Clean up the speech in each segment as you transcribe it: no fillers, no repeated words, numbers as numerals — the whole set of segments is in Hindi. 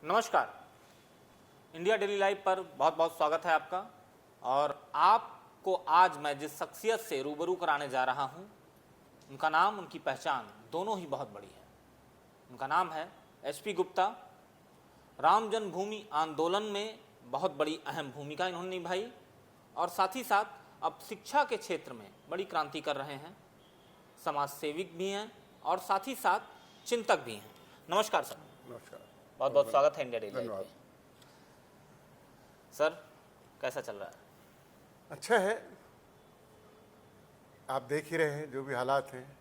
नमस्कार। इंडिया डेली लाइव पर बहुत बहुत स्वागत है आपका। और आपको आज मैं जिस शख्सियत से रूबरू कराने जा रहा हूं, उनका नाम, उनकी पहचान दोनों ही बहुत बड़ी है। उनका नाम है एसपी गुप्ता। राम जन्मभूमि आंदोलन में बहुत बड़ी अहम भूमिका इन्होंने निभाई और साथ ही साथ अब शिक्षा के क्षेत्र में बड़ी क्रांति कर रहे हैं। समाज सेविक भी हैं और साथ ही साथ चिंतक भी हैं। नमस्कार सर। नमस्कार। बहुत बहुत स्वागत है इंडिया डेली लाइव धन्यवाद। पे। सर, कैसा चल रहा है? अच्छा है, आप देख ही रहे हैं जो भी हालात हैं,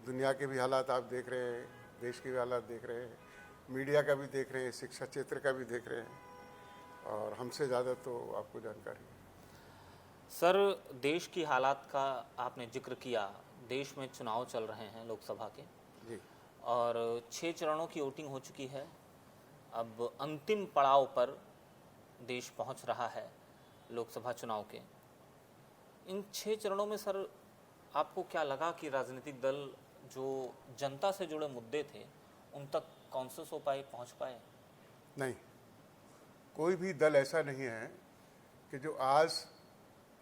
दुनिया के भी हालात आप देख रहे हैं, देश के भी हालात देख रहे हैं, मीडिया का भी देख रहे हैं, शिक्षा क्षेत्र का भी देख रहे हैं, और हमसे ज़्यादा तो आपको जानकारी है। सर, देश की हालात का आपने जिक्र किया। देश में चुनाव चल रहे हैं लोकसभा के जी। और 6 चरणों की वोटिंग हो चुकी है। अब अंतिम पड़ाव पर देश पहुंच रहा है लोकसभा चुनाव के। इन 6 चरणों में सर, आपको क्या लगा कि राजनीतिक दल जो जनता से जुड़े मुद्दे थे उन तक कॉन्शियस हो पाए, पहुंच पाए? नहीं, कोई भी दल ऐसा नहीं है कि जो आज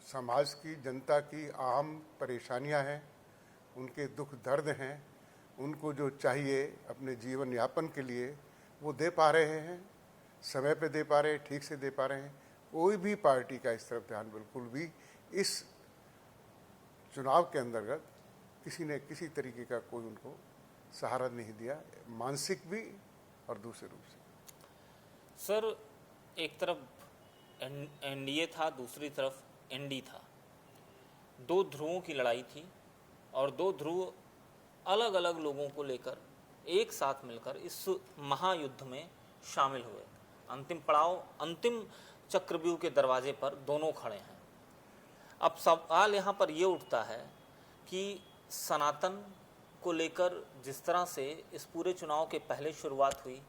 समाज की, जनता की आम परेशानियां हैं, उनके दुख दर्द हैं, उनको जो चाहिए अपने जीवन यापन के लिए वो दे पा रहे हैं, समय पे दे पा रहे हैं, ठीक से दे पा रहे हैं। कोई भी पार्टी का इस तरफ ध्यान बिल्कुल भी इस चुनाव के अंतर्गत किसी ने किसी तरीके का कोई उनको सहारा नहीं दिया, मानसिक भी और दूसरे रूप से। सर, एक तरफ एनडीए था, दूसरी तरफ एनडी था। 2 ध्रुवों की लड़ाई थी और 2 ध्रुव अलग अलग लोगों को लेकर एक साथ मिलकर इस महायुद्ध में शामिल हुए। अंतिम पड़ाव, अंतिम चक्रव्यूह के दरवाजे पर दोनों खड़े हैं। अब सवाल यहाँ पर ये उठता है कि सनातन को लेकर जिस तरह से इस पूरे चुनाव के पहले शुरुआत हुई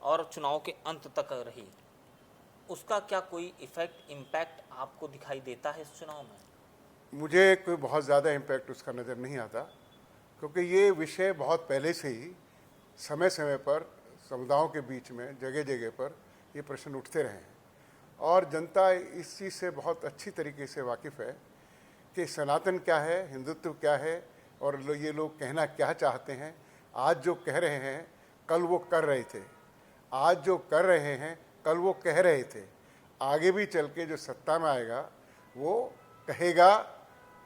और चुनाव के अंत तक रही, उसका क्या कोई इफेक्ट, इम्पैक्ट आपको दिखाई देता है इस चुनाव में? मुझे कोई बहुत ज़्यादा इम्पैक्ट उसका नज़र नहीं आता, क्योंकि ये विषय बहुत पहले से ही समय समय पर समुदायों के बीच में जगह जगह पर ये प्रश्न उठते रहे हैं और जनता इस चीज़ से बहुत अच्छी तरीके से वाकिफ़ है कि सनातन क्या है, हिंदुत्व क्या है और ये लोग कहना क्या चाहते हैं। आज जो कह रहे हैं कल वो कर रहे थे, आज जो कर रहे हैं कल वो कह रहे थे। आगे भी चल के जो सत्ता में आएगा वो कहेगा,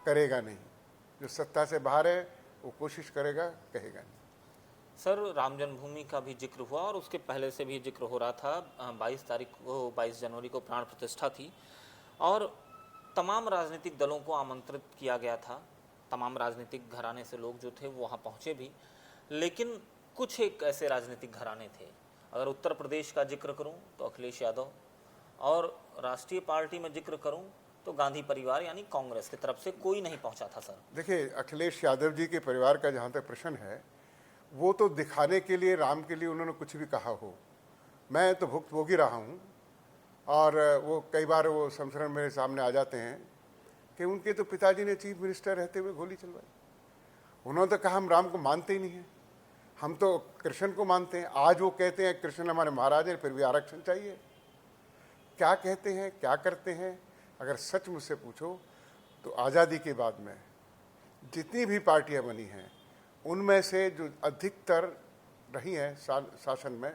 करेगा नहीं। जो सत्ता से बाहर है वो कोशिश करेगा, कहेगा नहीं। सर, राम जन्मभूमि का भी जिक्र हुआ और उसके पहले से भी जिक्र हो रहा था। 22 जनवरी को प्राण प्रतिष्ठा थी और तमाम राजनीतिक दलों को आमंत्रित किया गया था। तमाम राजनीतिक घराने से लोग जो थे वो वहाँ पहुँचे भी, लेकिन कुछ एक ऐसे राजनीतिक घराने थे। अगर उत्तर प्रदेश का जिक्र करूँ तो अखिलेश यादव, और राष्ट्रीय पार्टी में जिक्र करूँ तो गांधी परिवार यानी कांग्रेस की तरफ से कोई नहीं पहुँचा था। सर, देखिए, अखिलेश यादव जी के परिवार का जहाँ तक प्रश्न है, वो तो दिखाने के लिए, राम के लिए उन्होंने कुछ भी कहा हो। मैं तो भुक्तभोगी रहा हूँ और वो कई बार वो संस्मरण मेरे सामने आ जाते हैं कि उनके तो पिताजी ने चीफ मिनिस्टर रहते हुए गोली चलवाई। उन्होंने तो कहा हम राम को मानते ही नहीं हैं, हम तो कृष्ण को मानते हैं। आज वो कहते हैं कृष्ण हमारे महाराज हैं, फिर भी आरक्षण चाहिए। क्या कहते हैं, क्या करते हैं? अगर सच मुझसे पूछो तो आज़ादी के बाद में जितनी भी पार्टियां बनी हैं उनमें से जो अधिकतर रही हैं शासन में,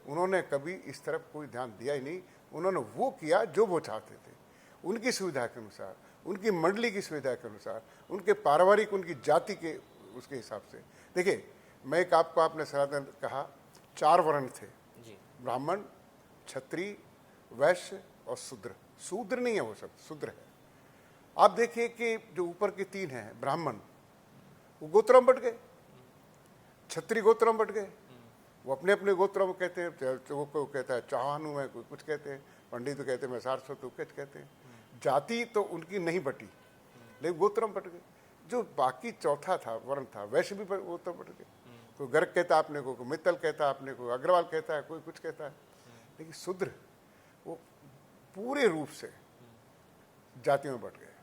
उन्होंने कभी इस तरफ कोई ध्यान दिया ही नहीं। उन्होंने वो किया जो वो चाहते थे, उनकी सुविधा के अनुसार, उनकी मंडली की सुविधा के अनुसार, उनके पारिवारिक, उनकी जाति के उसके हिसाब से। देखिए, मैं एक आपको, आपने सनातन कहा 4 वर्ण थे जी, ब्राह्मण, क्षत्रिय, वैश्य और शूद्र। शूद्र नहीं है वो सब, शूद्र है। आप देखिए कि जो ऊपर के 3 हैं, ब्राह्मण वो गोत्रों में बट गए, क्षत्रिय गोत्रों में बट गए, वो अपने अपने गोत्रों में कहते हैं। वो कहता है चौहान हूँ मैं, कोई कुछ कहते हैं, पंडित तो कहते हैं मैं सारस्वत हूँ, कुछ कहते हैं। जाति तो उनकी नहीं बटी, लेकिन गोत्रों में बट गए। जो बाकी चौथा था वर्ण था, वैसे भी गोत्रों में बट गए। कोई गर्ग कहता आपने को, कोई मित्तल कहता आपने को, अग्रवाल कहता है, कोई कुछ कहता है। लेकिन शूद्र वो पूरे रूप से जातियों में बट गए।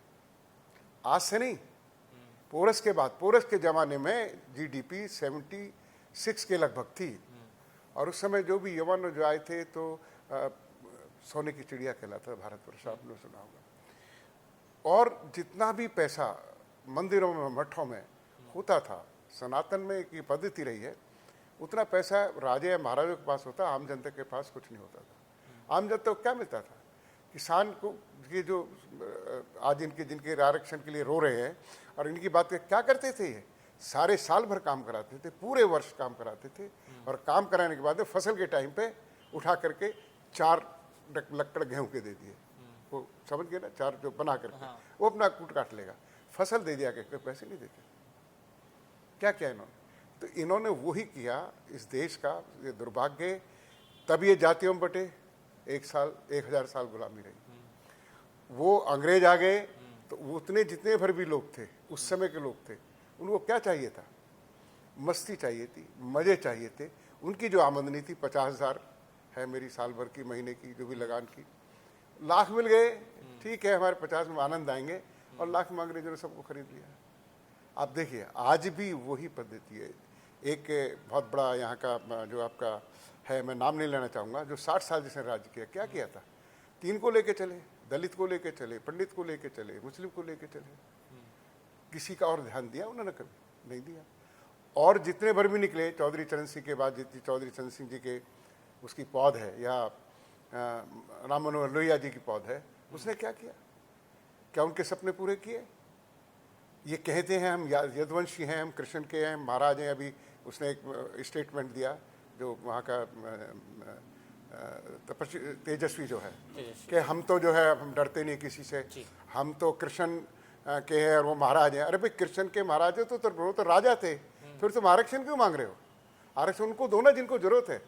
आज से नहीं, पोरस के बाद, पोरस के ज़माने में जीडीपी 76 के लगभग थी और उस समय जो भी यवन जो आए थे तो सोने की चिड़िया कहलाता था भारतवर्ष, आपने सुना होगा। और जितना भी पैसा मंदिरों में मठों में होता था, सनातन में एक ये पद्धति रही है, उतना पैसा राजे या महाराजों के पास होता, आम जनता के पास कुछ नहीं होता था। आम जनता को क्या मिलता था? किसान को ये जो आज जिनके आरक्षण के लिए रो रहे हैं और इनकी बात क्या करते थे, ये सारे साल भर काम कराते थे, पूरे वर्ष काम कराते थे, और काम कराने के बाद फसल के टाइम पे उठा करके 4 लक्कड़ गेहूं के दे दिए, वो समझ गए ना, 4 जो बना करके वो अपना कूट काट लेगा, फसल दे दिया के पैसे नहीं देते। क्या किया इन्होंने? तो इन्होंने वही किया। इस देश का ये दुर्भाग्य, तब ये जातियों में बटे, 1000 साल गुलामी रही। वो अंग्रेज आ गए तो उतने जितने भर भी लोग थे, उस समय के लोग थे, उनको क्या चाहिए था? मस्ती चाहिए थी, मजे चाहिए थे। उनकी जो आमदनी थी 50,000 है मेरी साल भर की, महीने की जो भी लगान की, लाख मिल गए, ठीक है, हमारे 50 में आनंद आएंगे, और लाख में अंग्रेजों ने सबको खरीद लिया। आप देखिए आज भी वही पद्धति है। एक बहुत बड़ा यहाँ का जो आपका है, मैं नाम नहीं लेना चाहूँगा, जो 60 साल जिसने राज्य किया, क्या किया था? 3 को लेके चले, दलित को लेके चले, पंडित को लेके चले, मुस्लिम को लेके चले, किसी का और ध्यान दिया उन्होंने? कभी नहीं दिया। और जितने भर भी निकले, चौधरी चरण सिंह के बाद जितनी चौधरी चरण सिंह जी के उसकी पौध है, या राम मनोहर लोहिया जी की पौध है, उसने क्या किया? क्या उनके सपने पूरे किए? ये कहते हैं हम यदुवंशी हैं, हम कृष्ण के हैं, महाराज हैं। अभी उसने एक स्टेटमेंट दिया जो वहाँ का तेजस्वी जो है, कि हम तो जो है हम डरते नहीं किसी से, हम तो कृष्ण के हैं और वो महाराज हैं। अरे भाई, कृष्ण के महाराज है तो वो तो राजा थे, फिर तुम आरक्षण क्यों मांग रहे हो? आरक्षण उनको दो ना जिनको जरूरत है।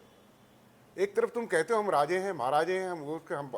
एक तरफ तुम कहते हो हम राजे हैं, महाराजे हैं, हम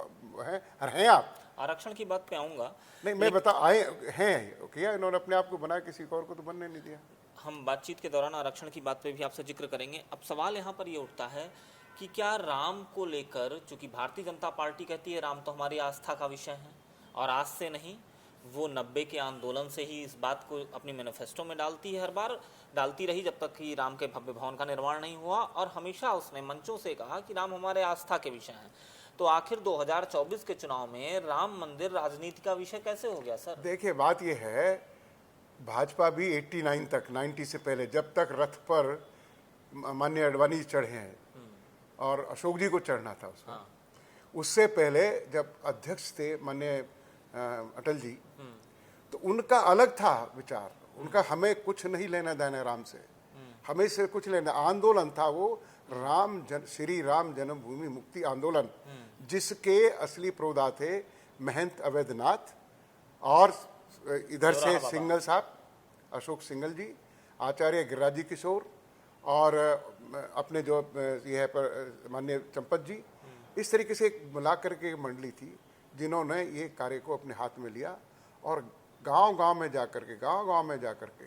हैं आप। आरक्षण की बात पे आऊंगा, नहीं मैं बता आए हैं किया इन्होंने, अपने आप को बनाया, किसी और को तो बनने नहीं दिया। हम बातचीत के दौरान आरक्षण की बात पे भी आपसे जिक्र करेंगे। अब सवाल यहाँ पर ये उठता है कि क्या राम को लेकर, चूंकि भारतीय जनता पार्टी कहती है राम तो हमारी आस्था का विषय है, और आज से नहीं, वो 90 के आंदोलन से ही इस बात को अपनी मैनिफेस्टो में डालती है, हर बार डालती रही जब तक कि राम के भव्य भवन का निर्माण नहीं हुआ, और हमेशा उसने मंचों से कहा कि राम हमारे आस्था के विषय हैं। तो आखिर 2024 के चुनाव में राम मंदिर राजनीति का विषय कैसे हो गया सर? देखिए बात यह है, भाजपा भी 89 तक, 90 से पहले, जब तक रथ पर माननीय अडवाणी जी चढ़े हैं और अशोक जी को चढ़ना था उसमें, उससे पहले जब अध्यक्ष थे माननीय अटल जी, तो उनका अलग था विचार, उनका हमें कुछ नहीं लेना देना राम से, हमें से कुछ लेना। आंदोलन था वो श्री राम जन्मभूमि मुक्ति आंदोलन, जिसके असली प्रोदा थे महंत अवैधनाथ और इधर से सिंगल साहब, अशोक सिंगल जी, आचार्य गिरिराज जी किशोर, और अपने जो ये है पर माननीय चंपत जी। इस तरीके से एक मिला करके मंडली थी जिन्होंने ये कार्य को अपने हाथ में लिया और गांव-गांव में जाकर के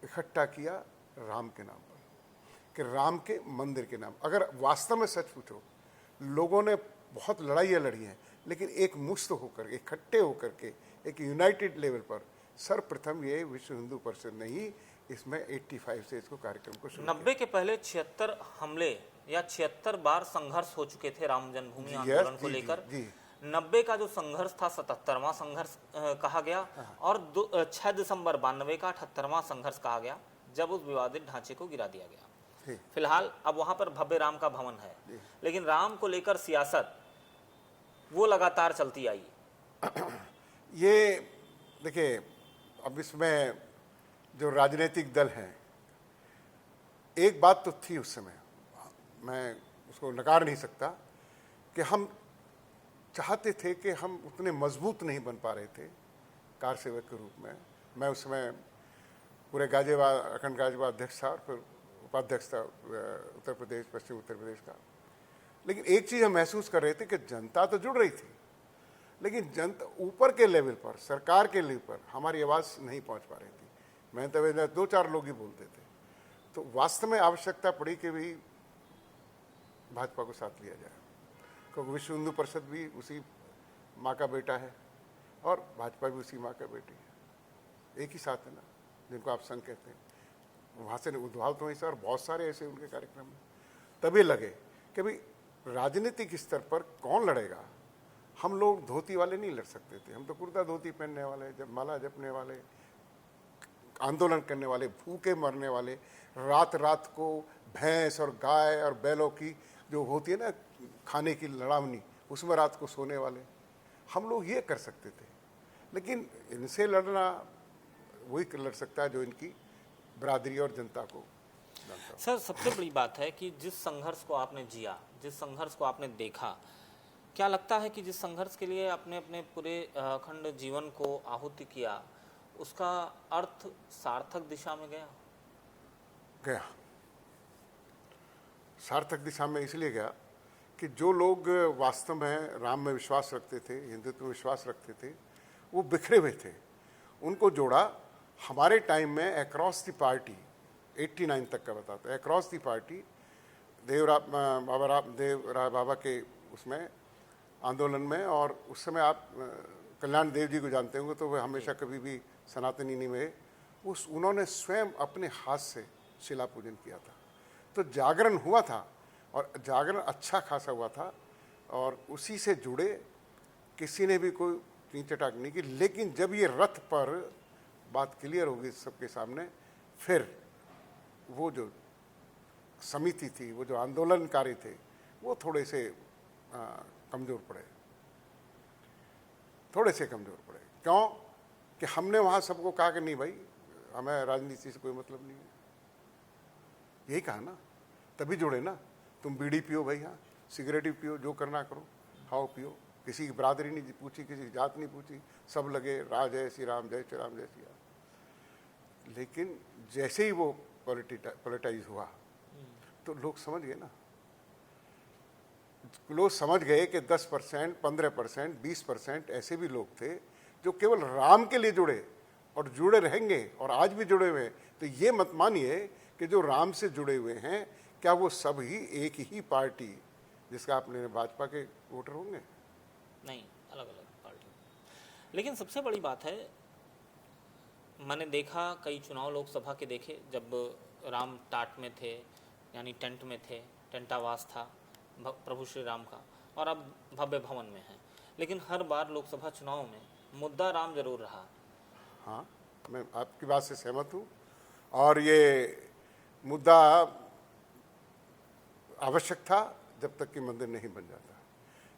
इकट्ठा किया राम के नाम पर, कि राम के मंदिर के नाम। अगर वास्तव में सच पूछो, लोगों ने बहुत लड़ाइयाँ लड़ी हैं, लेकिन एक मुश्त होकर, इकट्ठे होकर के, एक यूनाइटेड लेवल पर सर्वप्रथम ये विश्व हिंदू परिषद ने ही इसमें 85 से इसको कार्यक्रम को शुरू 90 के पहले 76 हमले या 76 बार संघर्ष हो चुके थे राम जन्मभूमि आंदोलन को लेकर। 90 का जो संघर्ष था 77वां संघर्ष कहा गया, और 6 दिसंबर 92 का 78वां संघर्ष कहा गया, जब उस विवादित ढांचे को गिरा दिया गया। फिलहाल अब वहां पर भव्य राम का भवन है, लेकिन राम को लेकर सियासत वो लगातार चलती आई। ये देखिए, अब इसमें जो राजनीतिक दल हैं, एक बात तो थी उस समय, मैं उसको नकार नहीं सकता, कि हम चाहते थे कि हम उतने मजबूत नहीं बन पा रहे थे कार सेवक के रूप में। मैं उस समय पूरे गाजियाबाद, अखंड गाजियाबाद अध्यक्ष था और फिर उपाध्यक्ष था उत्तर प्रदेश, पश्चिम उत्तर प्रदेश का। लेकिन एक चीज़ हम महसूस कर रहे थे कि जनता तो जुड़ रही थी, लेकिन जनता ऊपर के लेवल पर, सरकार के लेवल पर हमारी आवाज़ नहीं पहुंच पा रही थी। मैं तो 2-4 लोग ही बोलते थे। तो वास्तव में आवश्यकता पड़ी कि भी भाजपा को साथ लिया जाए, क्योंकि विश्व हिंदू परिषद भी उसी माँ का बेटा है और भाजपा भी उसी माँ का बेटी है, एक ही साथ है ना, जिनको आप संघ कहते हैं। वहाँ से उद्भव तो ऐसा और बहुत सारे ऐसे उनके कार्यक्रम हैं। तभी लगे कि भाई राजनीतिक स्तर पर कौन लड़ेगा। हम लोग धोती वाले नहीं लड़ सकते थे, हम तो कुर्ता धोती पहनने वाले, जब माला जपने वाले, आंदोलन करने वाले, भूखे मरने वाले, रात रात को भैंस और गाय और बैलों की जो होती है ना खाने की लड़ावनी, उसमें रात को सोने वाले, हम लोग ये कर सकते थे। लेकिन इनसे लड़ना वही लड़ सकता है जो इनकी बरादरी और जनता को जानता हो। सर, सबसे बड़ी बात है कि जिस संघर्ष को आपने जिया, जिस संघर्ष को आपने देखा, क्या लगता है कि जिस संघर्ष के लिए आपने अपने पूरे अखंड जीवन को आहुति किया, उसका अर्थ सार्थक दिशा में गया? गया, सार्थक दिशा में इसलिए गया कि जो लोग वास्तव में राम में विश्वास रखते थे, हिंदुत्व में विश्वास रखते थे, वो बिखरे हुए थे। उनको जोड़ा हमारे टाइम में अक्रॉस द पार्टी, 89 तक का बताता है, अक्रॉस द पार्टी देवराय बाबा के उसमें आंदोलन में। और उस समय आप कल्याण देव जी को जानते होंगे, तो वे हमेशा कभी भी सनातनी नहीं में उन्होंने स्वयं अपने हाथ से शिला पूजन किया था। तो जागरण हुआ था और जागरण अच्छा खासा हुआ था और उसी से जुड़े, किसी ने भी कोई तीन चटाक नहीं की। लेकिन जब ये रथ पर बात क्लियर होगी सबके सामने, फिर वो जो समिति थी, वो जो आंदोलनकारी थे, वो थोड़े से कमज़ोर पड़े, थोड़े से कमज़ोर पड़े। क्यों कि हमने वहाँ सबको कहा कि नहीं भाई, हमें राजनीति से कोई मतलब नहीं है, यही कहा ना, तभी जुड़े ना। तुम बीड़ी पियो भाई, हाँ सिगरेट भी पियो, जो करना करो, खाओ पियो, किसी की बरादरी नहीं पूछी, किसी की जात नहीं पूछी, सब लगे राज जय श्री राम, जय श्री राम, जय श्री राम। लेकिन जैसे ही वो पॉलिटाइज हुआ तो लोग समझ गए ना, लोग समझ गए कि 10%, 15%, 20% ऐसे भी लोग थे जो केवल राम के लिए जुड़े और जुड़े रहेंगे और आज भी जुड़े हुए हैं। तो ये मत मानिए कि जो राम से जुड़े हुए हैं, क्या वो सब ही एक ही पार्टी, जिसका आपने भाजपा के वोटर होंगे? नहीं, अलग अलग पार्टी। लेकिन सबसे बड़ी बात है, मैंने देखा कई चुनाव लोकसभा के देखे, जब राम टाट में थे, यानी टेंट में थे, टेंटावास था प्रभु श्री राम का, और अब भव्य भवन में है। लेकिन हर बार लोकसभा चुनाव में मुद्दा राम जरूर रहा। हाँ, मैं आपकी बात से सहमत हूँ। और ये मुद्दा आवश्यक था जब तक कि मंदिर नहीं बन जाता।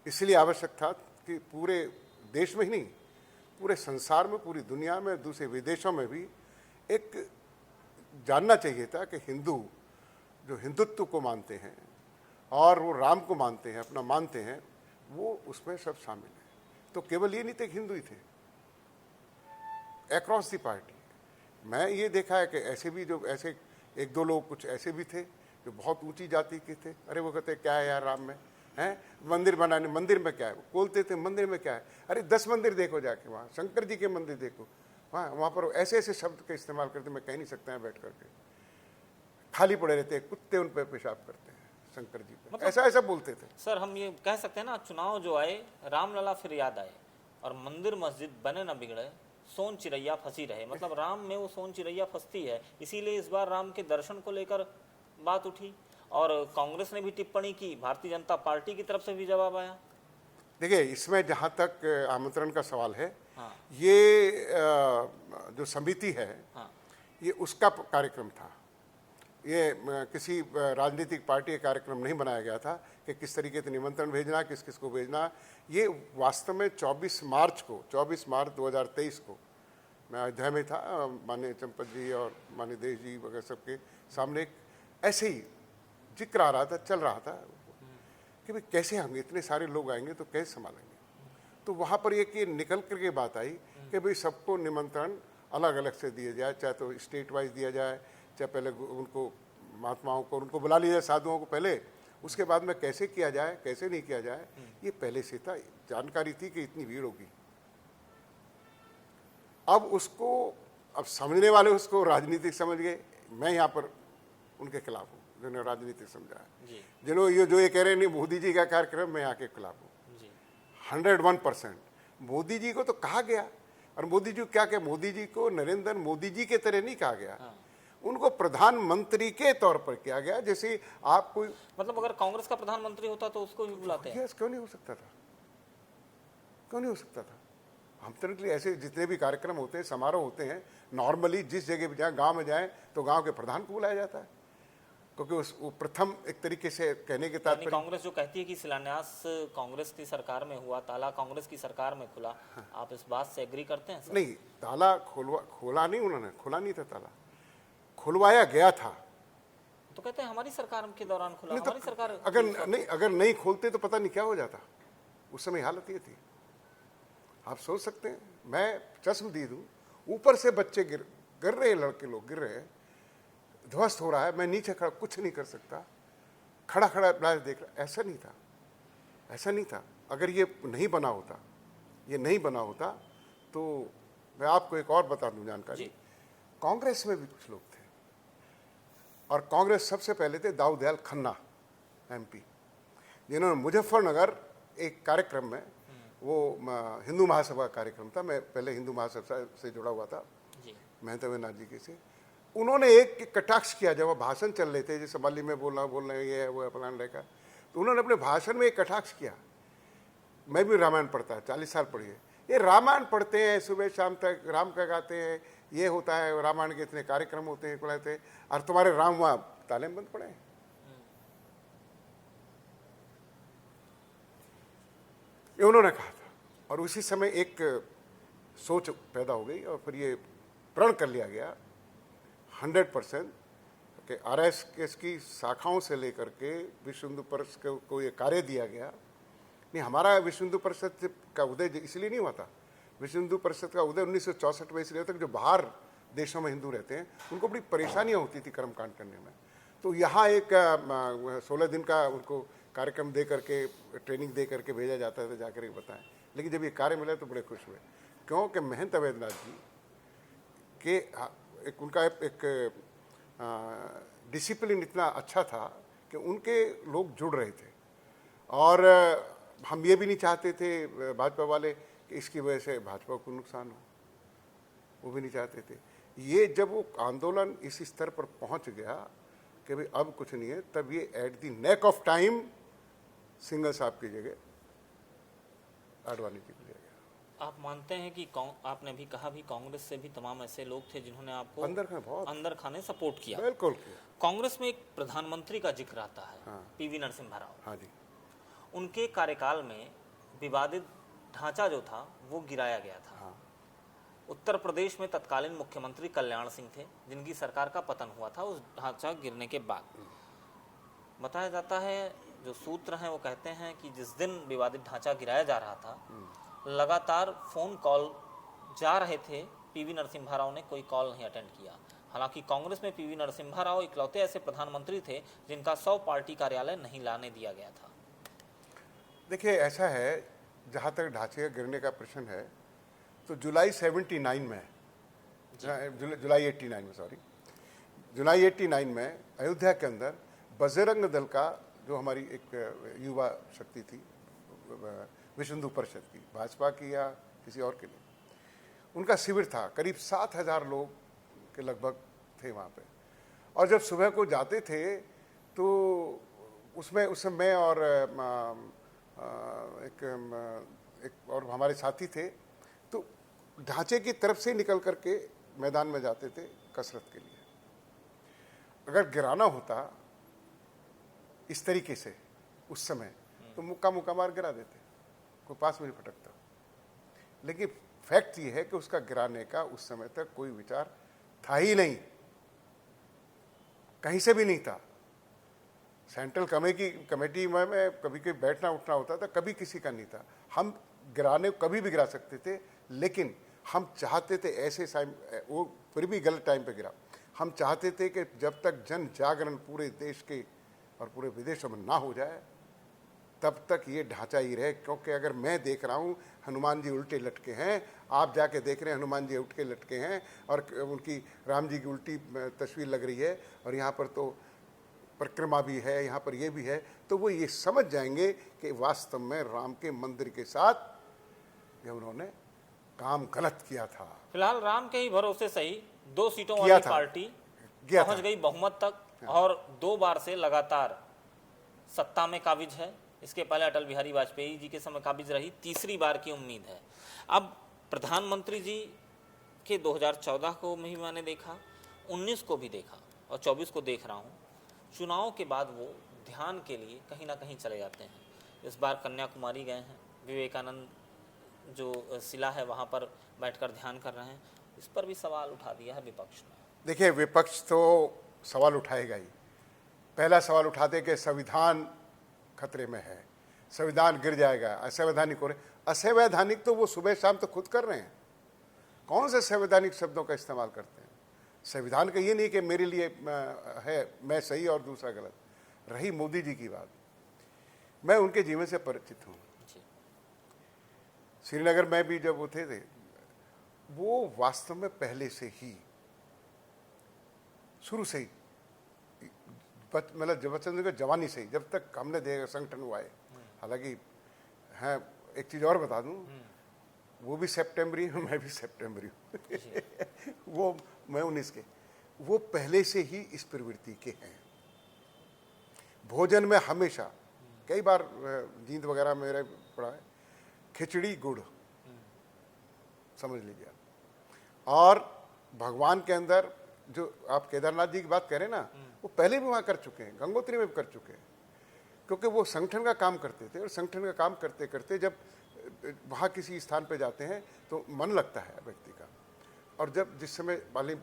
इसलिए आवश्यक था कि पूरे देश में ही नहीं, पूरे संसार में, पूरी दुनिया में, दूसरे विदेशों में भी एक जानना चाहिए था कि हिंदू जो हिंदुत्व को मानते हैं और वो राम को मानते हैं, अपना मानते हैं, वो उसमें सब शामिल है। तो केवल ये नहीं थे कि हिंदू ही थे, अक्रॉस द पार्टी। मैं ये देखा है कि ऐसे भी जो ऐसे एक दो लोग कुछ ऐसे भी थे जो बहुत ऊंची जाति के थे। अरे वो कहते क्या है यार राम में, हैं मंदिर बनाने, मंदिर में क्या है, बोलते थे मंदिर में क्या है। अरे 10 मंदिर देखो जाके, वहाँ शंकर जी के मंदिर देखो, वहाँ पर ऐसे ऐसे शब्द का इस्तेमाल करते, मैं कह नहीं सकता है बैठ करके, खाली पड़े रहते हैं, कुत्ते उन पर पेशाब करते हैं शंकर जी पे, मतलब ऐसा ऐसा बोलते थे। सर, हम ये कह सकते हैं ना, चुनाव जो आए रामलला फिर याद आए, और मंदिर मस्जिद बने न बिगड़े, सोन चिड़ैया फंसी रहे। मतलब राम में वो सोन चिड़ैया फंसती है, इसीलिए इस बार राम के दर्शन को लेकर बात उठी और कांग्रेस ने भी टिप्पणी की, भारतीय जनता पार्टी की तरफ से भी जवाब आया। देखिए, इसमें जहाँ तक आमंत्रण का सवाल है, हाँ। ये जो समिति है, हाँ। ये उसका कार्यक्रम था। ये किसी राजनीतिक पार्टी का कार्यक्रम नहीं बनाया गया था कि किस तरीके से निमंत्रण भेजना, किस किस को भेजना। ये वास्तव में 24 मार्च 2023 को मैं अयोध्या में था, माननीय चंपत जी और माननीय देश जी वगैरह सबके सामने एक ऐसे ही जिक्र आ रहा था, चल रहा था कि भाई कैसे हम इतने सारे लोग आएंगे तो कैसे संभालेंगे। तो वहाँ पर एक ये निकल करके बात आई कि भाई सबको निमंत्रण अलग अलग से दिया जाए, चाहे तो स्टेट वाइज दिया जाए, चाहे पहले उनको महात्माओं को उनको बुला लिया जाए, साधुओं को पहले, उसके बाद में कैसे किया जाए कैसे नहीं किया जाए, ये पहले से था, जानकारी थी कि इतनी भीड़ होगी। अब उसको, अब समझने वाले उसको राजनीतिक समझ गए। मैं यहाँ पर उनके खिलाफ हूँ जिन्होंने राजनीतिक समझा है, जिन्होंने ये जो ये कह रहे हैं नहीं मोदी जी का कार्यक्रम, मैं यहाँ के खिलाफ हूँ 101%। मोदी जी को तो कहा गया, और मोदी जी क्या क्या, मोदी जी को नरेंद्र मोदी जी के तरह नहीं कहा गया। उनको प्रधानमंत्री के तौर पर किया गया। जैसे आप कोई, मतलब अगर कांग्रेस का प्रधानमंत्री होता तो उसको भी बुलाते हैं? यस, क्यों नहीं हो सकता था, क्यों नहीं हो सकता था। हम तरह ऐसे जितने भी कार्यक्रम होते हैं, समारोह होते हैं, नॉर्मली जिस जगह भी जाए, गांव में जाए तो गांव के प्रधान को बुलाया जाता है, क्योंकि वो प्रथम एक तरीके से कहने के यानी तात्पर्य। कांग्रेस जो कहती है कि शिलान्यास कांग्रेस की सरकार में हुआ, ताला कांग्रेस की सरकार में खुला, आप इस बात से एग्री करते हैं सर? नहीं, ताला खोला नहीं उन्होंने, खुला नहीं था ताला, खुलवाया गया था। तो कहते हैं हमारी सरकार के दौरान खुला, नहीं तो हमारी सरकार। अगर नहीं खोलते तो पता नहीं क्या हो जाता। उस समय हालत ये थी, आप सोच सकते हैं। मैं चश्मदीद हूँ, ऊपर से बच्चे गिर रहे, लड़के लोग गिर रहे हैं, ध्वस्त हो रहा है, मैं नीचे खड़ा कुछ नहीं कर सकता, खड़ा खड़ा मैच देख रहा। ऐसा नहीं था, ऐसा नहीं था। अगर ये नहीं बना होता, ये नहीं बना होता, तो मैं आपको एक और बता दूं जानकारी। कांग्रेस में भी कुछ लोग थे, और कांग्रेस सबसे पहले थे दाऊद दयाल खन्ना एमपी, जिन्होंने मुजफ्फरनगर एक कार्यक्रम में, वो हिंदू महासभा कार्यक्रम था, मैं पहले हिंदू महासभा से जुड़ा हुआ था महंतवेनाथ जी के से, उन्होंने एक कटाक्ष किया जब वो भाषण चल रहे थे, जैसे माली में बोल रहे हैं ये है वो है फलान रहेगा, तो उन्होंने अपने भाषण में एक कटाक्ष किया। मैं भी रामायण पढ़ता है, 40 साल पढ़ी है, ये रामायण पढ़ते हैं सुबह शाम तक, राम का गाते हैं, ये होता है, रामायण के इतने कार्यक्रम होते हैं पढ़ाते हैं, और तुम्हारे राम वहाँ ताले बंद पड़े हैं। ये उन्होंने कहा था, और उसी समय एक सोच पैदा हो गई, और फिर ये प्रण कर लिया गया 100% कि RSS की शाखाओं से लेकर के विश्व हिंदू परिषद को ये कार्य दिया गया। नहीं, हमारा विश्व हिंदू परिषद का उदय इसलिए नहीं हुआ था। विश्व हिंदू परिषद का उदय 1964 में इसलिए होता है कि जो बाहर देशों में हिंदू रहते हैं उनको बड़ी परेशानियां होती थी कर्मकांड करने में, तो यहाँ एक 16 दिन का उनको कार्यक्रम दे करके, ट्रेनिंग दे करके भेजा जाता था, जाकर के बताएं। लेकिन जब ये कार्य मिला तो बड़े खुश हुए, क्योंकि महंत अवैधनाथ जी के उनका एक डिसिप्लिन इतना अच्छा था कि उनके लोग जुड़ रहे थे, और हम ये भी नहीं चाहते थे भाजपा वाले कि इसकी वजह से भाजपा को नुकसान हो, वो भी नहीं चाहते थे। ये जब वो आंदोलन इस स्तर पर पहुंच गया कि भाई अब कुछ नहीं है, तब ये at the neck of time Singhal साहब की जगह आडवाणी जी को लिया गया। आप मानते हैं कि आपने भी कहा भी कांग्रेस से भी तमाम ऐसे लोग थे जिन्होंने आपको अंदर खाने सपोर्ट किया? बिल्कुल किया। कांग्रेस में एक प्रधानमंत्री का जिक्र आता है, हाँ। पीवी नरसिम्हा राव। हाँ जी। उनके कार्यकाल में विवादित ढांचा जो था वो गिराया गया था। हाँ। उत्तर प्रदेश में तत्कालीन मुख्यमंत्री कल्याण सिंह थे, जिनकी सरकार का पतन हुआ था उस ढांचा गिरने के बाद। बताया जाता है, जो सूत्र हैं वो कहते हैं कि जिस दिन विवादित ढांचा गिराया जा रहा था, लगातार फोन कॉल जा रहे थे, पीवी नरसिम्हा राव ने कोई कॉल नहीं अटेंड किया। हालांकि कांग्रेस में पीवी नरसिम्हा राव इकलौते ऐसे प्रधानमंत्री थे जिनका 100 पार्टी कार्यालय नहीं लाने दिया गया था। देखिए, ऐसा है, जहाँ तक ढांचे का गिरने का प्रश्न है, तो जुलाई 89 में, जुलाई 89 में, सॉरी, जुलाई 89 में अयोध्या के अंदर बजरंग दल का, जो हमारी एक युवा शक्ति थी विश्व हिंदू परिषद की, भाजपा की या किसी और के लिए, उनका शिविर था। करीब 7000 लोग के लगभग थे वहाँ पे, और जब सुबह को जाते थे तो उसमें उस समय मैं और एक और हमारे साथी थे, तो ढांचे की तरफ से निकल करके मैदान में जाते थे कसरत के लिए। अगर गिराना होता इस तरीके से उस समय, तो मुक्का मुक्का मार गिरा देते, कोई पास में नहीं फटकता। लेकिन फैक्ट ये है कि उसका गिराने का उस समय तक कोई विचार था ही नहीं, कहीं से भी नहीं था। सेंट्रल कमेटी में कभी कभी बैठना उठना होता था, कभी किसी का नहीं था। हम गिराने कभी भी गिरा सकते थे, लेकिन हम चाहते थे ऐसे टाइम, वो फिर भी गलत टाइम पे गिरा। हम चाहते थे कि जब तक जन जागरण पूरे देश के और पूरे विदेशों में ना हो जाए, तब तक ये ढांचा ही रहे। क्योंकि अगर मैं देख रहा हूँ हनुमान जी उल्टे लटके हैं, आप जाके देख रहे हैं हनुमान जी उठ के लटके हैं, और उनकी राम जी की उल्टी तस्वीर लग रही है, और यहाँ पर तो परिक्रमा भी है, यहाँ पर ये भी है, तो वो ये समझ जाएंगे कि वास्तव में राम के मंदिर के साथ ये उन्होंने काम गलत किया था। फिलहाल राम के ही भरोसे सही 2 सीटों वाली पार्टी गया पहुंच था। गई बहुमत तक और 2 बार से लगातार सत्ता में काबिज है। इसके पहले अटल बिहारी वाजपेयी जी के समय काबिज रही, तीसरी बार की उम्मीद है। अब प्रधानमंत्री जी के 2014 को भी मैंने देखा, 19 को भी देखा और 24 को देख रहा हूँ। चुनाव के बाद वो ध्यान के लिए कहीं ना कहीं चले जाते हैं। इस बार कन्याकुमारी गए हैं, विवेकानंद जो शिला है वहाँ पर बैठकर ध्यान कर रहे हैं। इस पर भी सवाल उठा दिया है विपक्ष ने। देखिए, विपक्ष तो सवाल उठाएगा ही। पहला सवाल उठाते कि संविधान खतरे में है, संविधान गिर जाएगा, असंवैधानिक हो रहे। असंवैधानिक तो वो सुबह शाम तो खुद कर रहे हैं। कौन से संवैधानिक शब्दों का इस्तेमाल करते हैं? संविधान का ये नहीं कि मेरे लिए है, मैं सही और दूसरा गलत। रही मोदी जी की बात, मैं उनके जीवन से परिचित हूँ। श्रीनगर में भी जब वो थे वो वास्तव में पहले से ही, शुरू से ही, मतलब जब का जवानी से ही, जब तक हमने देखा संगठन हुआ है। हालांकि हाँ, एक चीज़ और बता दूं, वो भी सितंबरी हूँ, मैं भी सितंबरी हूँ। वो मैं 19 के, वो पहले से ही इस प्रवृत्ति के हैं। भोजन में हमेशा, कई बार जींद वगैरह मेरे पड़ा है, खिचड़ी गुड़, समझ लीजिए। और भगवान के अंदर जो आप केदारनाथ जी की बात करें ना, वो पहले भी वहाँ कर चुके हैं, गंगोत्री में भी कर चुके हैं, क्योंकि वो संगठन का काम करते थे। और संगठन का काम करते करते जब वहाँ किसी स्थान पे जाते हैं तो मन लगता है व्यक्ति का। और जब जिस समय वाले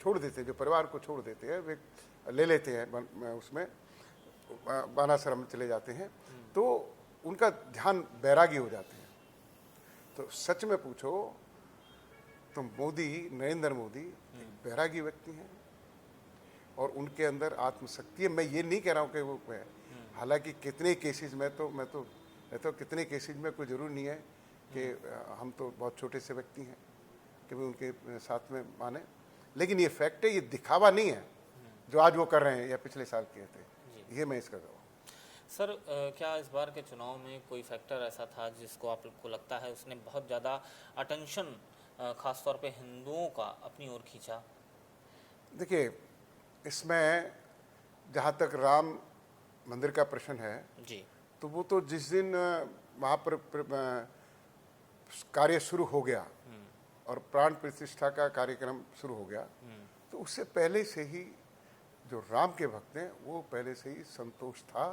छोड़ देते हैं, जो परिवार को छोड़ देते हैं, वे ले लेते हैं उसमें बानाश्रम में चले जाते हैं, तो उनका ध्यान बैरागी हो जाते हैं। तो सच में पूछो तो मोदी, नरेंद्र मोदी एक बैरागी व्यक्ति हैं और उनके अंदर आत्मशक्ति है। मैं ये नहीं कह रहा हूँ कि वो है, हालांकि कितने केसेस में तो मैं तो कितने केसेस में कोई ज़रूर नहीं है कि हम तो बहुत छोटे से व्यक्ति हैं कि भी उनके साथ में माने, लेकिन ये फैक्ट है, ये दिखावा नहीं है जो आज वो कर रहे हैं या पिछले साल किए थे। ये मैं इसका गवाह। सर, क्या इस बार के चुनाव में कोई फैक्टर ऐसा था जिसको आपको लगता है उसने बहुत ज़्यादा अटेंशन खासतौर पे हिंदुओं का अपनी ओर खींचा? देखिए, इसमें जहाँ तक राम मंदिर का प्रश्न है जी, तो वो तो जिस दिन वहाँ पर कार्य शुरू हो गया और प्राण प्रतिष्ठा का कार्यक्रम शुरू हो गया, तो उससे पहले से ही जो राम के भक्त हैं वो पहले से ही संतोष था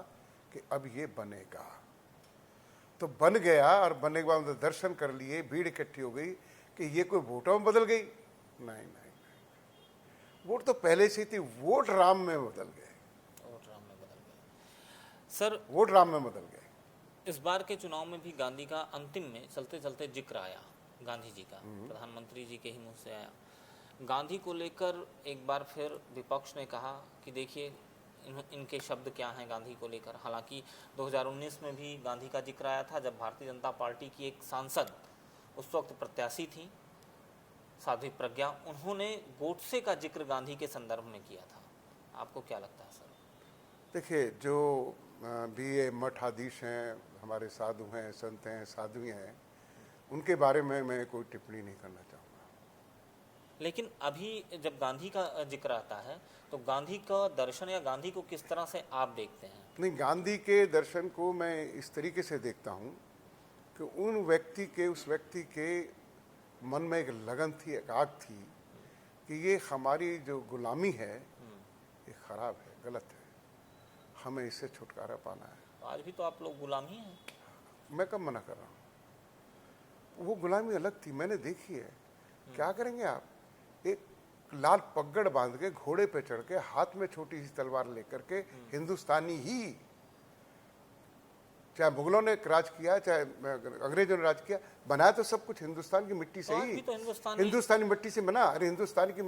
कि अब ये बनेगा। तो बन गया और बनने के बाद उन्होंने दर्शन कर लिए, भीड़ इकट्ठी हो गई कि ये कोई वोटों में बदल गई? नहीं, वोट तो पहले से थी, वोट राम में बदल गए। वोट राम में बदल गए। सर, वोट राम में बदल गए। इस बार के चुनाव में भी गांधी का अंतिम में चलते चलते जिक्र आया, गांधी जी का, प्रधानमंत्री जी के ही मुंह से आया। गांधी को लेकर एक बार फिर विपक्ष ने कहा कि देखिए इनके शब्द क्या हैं गांधी को लेकर। हालांकि 2019 में भी गांधी का जिक्र आया था, जब भारतीय जनता पार्टी की एक सांसद, उस वक्त प्रत्याशी थी साध्वी प्रज्ञा, उन्होंने गोडसे का जिक्र गांधी के संदर्भ में किया था। आपको क्या लगता है सर? देखिए, जो भी ये मठाधीश हैं, हमारे साधु हैं, संत हैं, साध्वी हैं, उनके बारे में मैं कोई टिप्पणी नहीं करना चाहूँगा। लेकिन अभी जब गांधी का जिक्र आता है तो गांधी का दर्शन या गांधी को किस तरह से आप देखते हैं? नहीं, गांधी के दर्शन को मैं इस तरीके से देखता हूँ कि उस व्यक्ति के मन में एक लगन थी, एक आग थी कि ये हमारी जो गुलामी है ये खराब है, गलत है, हमें इससे छुटकारा पाना है। तो आज भी तो आप लोग गुलाम ही हैं। मैं कब मना कर रहा हूँ? वो गुलामी अलग थी, मैंने देखी है। क्या करेंगे आप? एक लाल पगड़ बांध के, घोड़े पे चढ़ के, हाथ में छोटी सी तलवार लेकर के, हिंदुस्तानी ही, चाहे मुगलों ने राज किया चाहे अंग्रेजों ने राज किया, बनाया तो सब कुछ हिंदुस्तान की मिट्टी से ही। तो हिंदुस्तानी मिट्टी से बना। अरे हिंदुस्तान की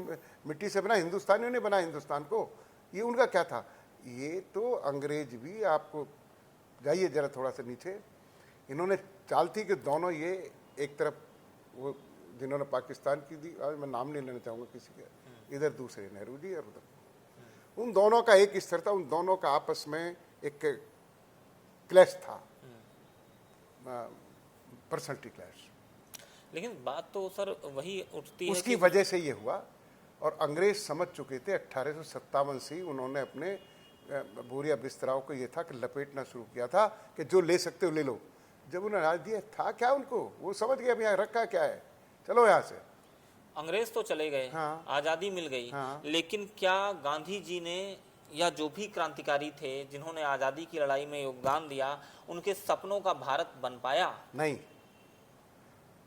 मिट्टी से बना, हिंदुस्तानियों ने बनाया हिंदुस्तान को। ये उनका क्या था? ये तो अंग्रेज भी, आपको जाइए जरा थोड़ा सा नीचे, इन्होंने चाल थी कि दोनों ये एक तरफ, वो जिन्होंने पाकिस्तान की दी, आज मैं नाम नहीं लेना चाहूँगा किसी के, इधर दूसरे नेहरू जी और उधर, उन दोनों का एक स्तर था, उन दोनों का आपस में एक क्लैश था, पर्सनैलिटी क्लैश। लेकिन बात तो सर वही उठती है उसकी वजह से ये हुआ। और अंग्रेज समझ चुके थे 1857 से ही उन्होंने अपने बोरिया बिस्तराओं को ये था कि लपेटना शुरू किया था कि जो ले सकते हो ले लो। जब उन्होंने राज दिया था क्या उनको, वो समझ गया यहाँ रखा क्या है, चलो यहाँ से। अंग्रेज तो चले गए, हाँ। आज़ादी मिल गई, हाँ। लेकिन क्या गांधी जी ने या जो भी क्रांतिकारी थे जिन्होंने आज़ादी की लड़ाई में योगदान दिया, उनके सपनों का भारत बन पाया? नहीं,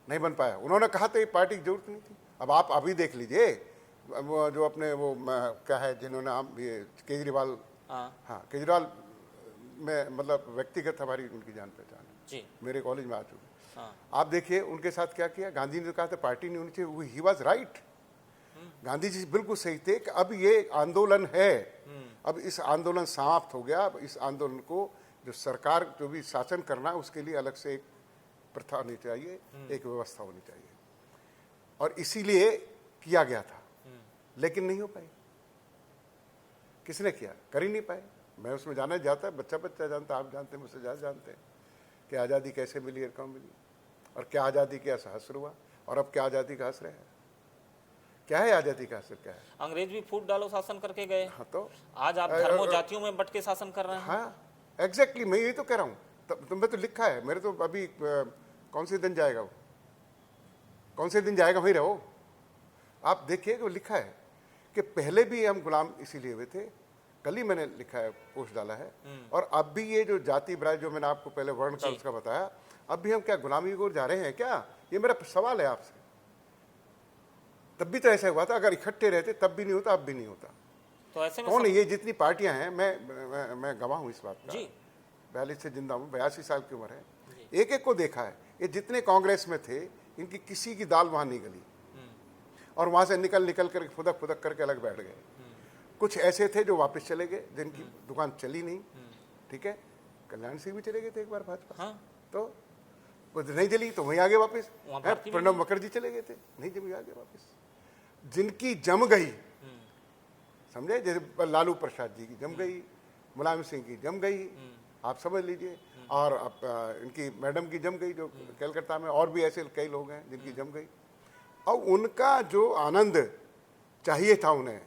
नहीं बन पाया। उन्होंने कहा था ये पार्टी की जरूरत नहीं थी। अब आप अभी देख लीजिए, वो जो अपने वो क्या है जिन्होंने हम ये केजरीवाल, हाँ केजरीवाल में मतलब व्यक्तिगत हमारी उनकी जान पहचान जी, मेरे कॉलेज में आ चुके। हाँ। आप देखिए उनके साथ क्या किया। गांधी ने कहा था पार्टी नहीं होनी चाहिए, he was right. Gandhi ji बिल्कुल सही थे कि अब ये आंदोलन है, अब इस आंदोलन समाप्त हो गया, अब इस आंदोलन को जो सरकार जो भी शासन करना है उसके लिए अलग से एक प्रथा होनी चाहिए, एक व्यवस्था होनी चाहिए, और इसीलिए किया गया था। लेकिन नहीं हो पाई। किसने किया? कर ही नहीं पाए। मैं उसमें जाना जाता है, बच्चा बच्चा जानता, आप जानते हैं, मुझसे ज़्यादा जानते हैं कि आज़ादी कैसे मिली और कब मिली, और क्या आज़ादी का असर हुआ, और अब क्या आज़ादी का असर है, क्या है आज़ादी का असर, क्या है। अंग्रेज भी फूट डालो शासन करके गए। हाँ, तो आज आप धर्मों जातियों में बट के शासन कर रहे हैं। हाँ एग्जैक्टली, मैं यही तो कह रहा हूँ। तुम्हें तो लिखा है, मेरे तो अभी कौन से दिन जाएगा वो, कौन से दिन जाएगा वहीं रहो। आप देखिए वो लिखा है कि पहले भी हम गुलाम इसीलिए हुए थे, कल ही मैंने लिखा है, पोस्ट डाला है, और अब भी ये जो जाति बराय जो मैंने आपको पहले वर्ण का उसका बताया, अब भी हम क्या गुलामी की ओर जा रहे हैं क्या? ये मेरा सवाल है आपसे। तब भी तो ऐसा हुआ था, अगर इकट्ठे रहते तब भी नहीं होता, अब भी नहीं होता। तो ऐसे में कौन है ये जितनी पार्टियां हैं, मैं गवाह हूं इस बात का। जी, 42 से जिंदा हूं, 82 साल की उम्र है, एक एक को देखा है। ये जितने कांग्रेस में थे, इनकी किसी की दाल वहां नहीं गली, और वहां से निकल कर फुदक फुदक करके अलग बैठ गए। कुछ ऐसे थे जो वापस चले गए, जिनकी दुकान चली नहीं, ठीक है। कल्याण सिंह भी चले गए थे एक बार भाजपा, हाँ। तो वो नहीं चली तो वहीं आगे वापस। वहाँ भारती प्रणब मुखर्जी चले गए थे, नहीं जमी आगे वापस। जिनकी जम गई, समझे, जैसे लालू प्रसाद जी की जम गई, मुलायम सिंह की जम गई, आप समझ लीजिए, और इनकी मैडम की जम गई जो कलकत्ता में, और भी ऐसे कई लोग हैं जिनकी जम गई। और उनका जो आनंद चाहिए था उन्हें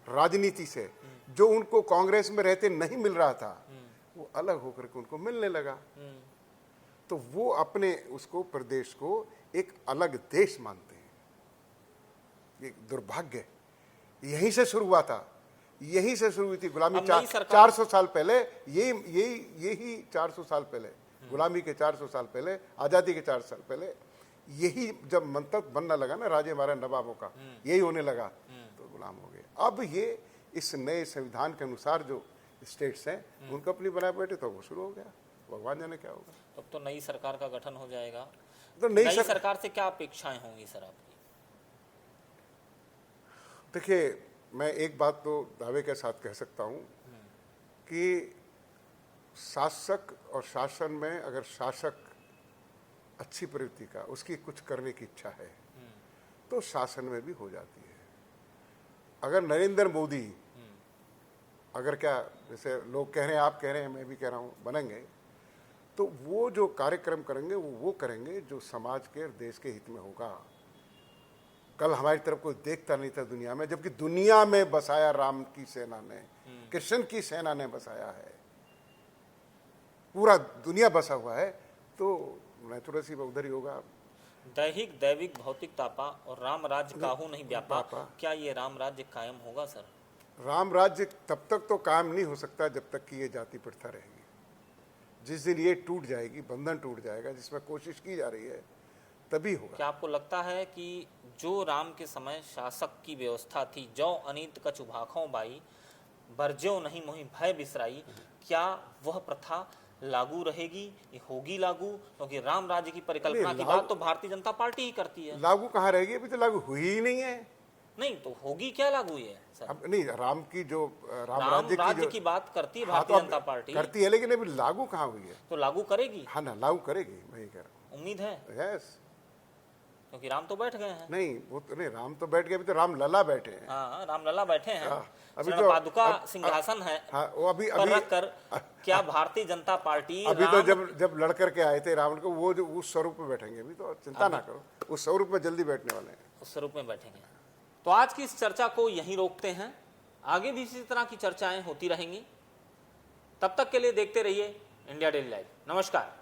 राजनीति से, जो उनको कांग्रेस में रहते नहीं मिल रहा था, वो अलग होकर के उनको मिलने लगा। तो वो अपने उसको प्रदेश को एक अलग देश मानते हैं। ये दुर्भाग्य यहीं से शुरू हुआ था, यहीं से शुरू हुई थी गुलामी। 400 साल पहले, यही 400 साल पहले, गुलामी के 400 साल पहले, आज़ादी के 400 साल पहले, यही जब मंतक बनना लगा ना राजे महाराज नवाबों का, यही होने लगा, तो गुलाम हो गए। अब ये इस नए संविधान के अनुसार जो स्टेट्स हैं उनको अपनी बनाए बैठे, तो वो शुरू हो गया। भगवान जाने क्या होगा। तब तो नई सरकार का गठन हो जाएगा। तो नई सरकार से क्या अपेक्षाएं होंगी सर आपकी? देखिए, मैं एक बात तो दावे के साथ कह सकता हूं कि शासक और शासन में अगर शासक अच्छी प्रवृत्ति का, उसकी कुछ करने की इच्छा है, तो शासन में भी हो जाती है। अगर नरेंद्र मोदी अगर क्या, जैसे लोग कह रहे हैं, आप कह रहे हैं, मैं भी कह रहा हूं, बनेंगे, तो वो जो कार्यक्रम करेंगे वो करेंगे जो समाज के और देश के हित में होगा। कल हमारी तरफ कोई देखता नहीं था दुनिया में, जबकि दुनिया में बसाया राम की सेना ने, कृष्ण की सेना ने बसाया है, पूरा दुनिया बसा हुआ है, तो नेचुरल सी उधर ही होगा। दैहिक दैविक भौतिक तापा और राम राज्य काहू नहीं व्यापा, क्या ये राम राज्य कायम होगा सर? राम राज्य तब तक तो कायम नहीं हो सकता जब तक कि ये जाति प्रथा रहेगी। जिस दिन ये टूट जाएगी, बंधन टूट जाएगा, जिसमें कोशिश की जा रही है, तभी होगा। क्या आपको लगता है कि जो राम के समय शासक की व्यवस्था थी, जो अनीत कछु भाखों बाई, बरज्यो नहीं मोहि भय बिसराई, क्या वह प्रथा लागू रहेगी, ये होगी लागू? क्योंकि राम राज्य की परिकल्पना की बात तो भारतीय जनता पार्टी ही करती है। लागू कहाँ रहेगी? अभी तो लागू हुई ही नहीं है। नहीं तो होगी क्या लागू ये सर? अब नहीं, राम की जो राम राज्य की बात करती है भारतीय जनता पार्टी, करती है, लेकिन अभी लागू कहाँ हुई है? तो लागू करेगी। हाँ ना, लागू करेगी, मैं ये कह रहा हूँ। उम्मीद है, यस, क्योंकि राम तो बैठ गए हैं। नहीं वो तो नहीं, राम तो बैठ गए, अभी तो राम लला बैठे हैं। हाँ, राम लला बैठे हैं। अभी तो पादुका सिंहासन है, हाँ, वो अभी रख कर क्या भारतीय जनता पार्टी अभी तो जब लड़ करके आए थे रावण को, वो जो उस स्वरूप में बैठेंगे, अभी तो चिंता ना करो, उस स्वरूप में जल्दी बैठने वाले हैं। उस स्वरूप में बैठेंगे। तो आज की इस चर्चा को यहीं रोकते हैं, आगे भी इसी तरह की चर्चाएं होती रहेंगी। तब तक के लिए देखते रहिए इंडिया डेली लाइव। नमस्कार।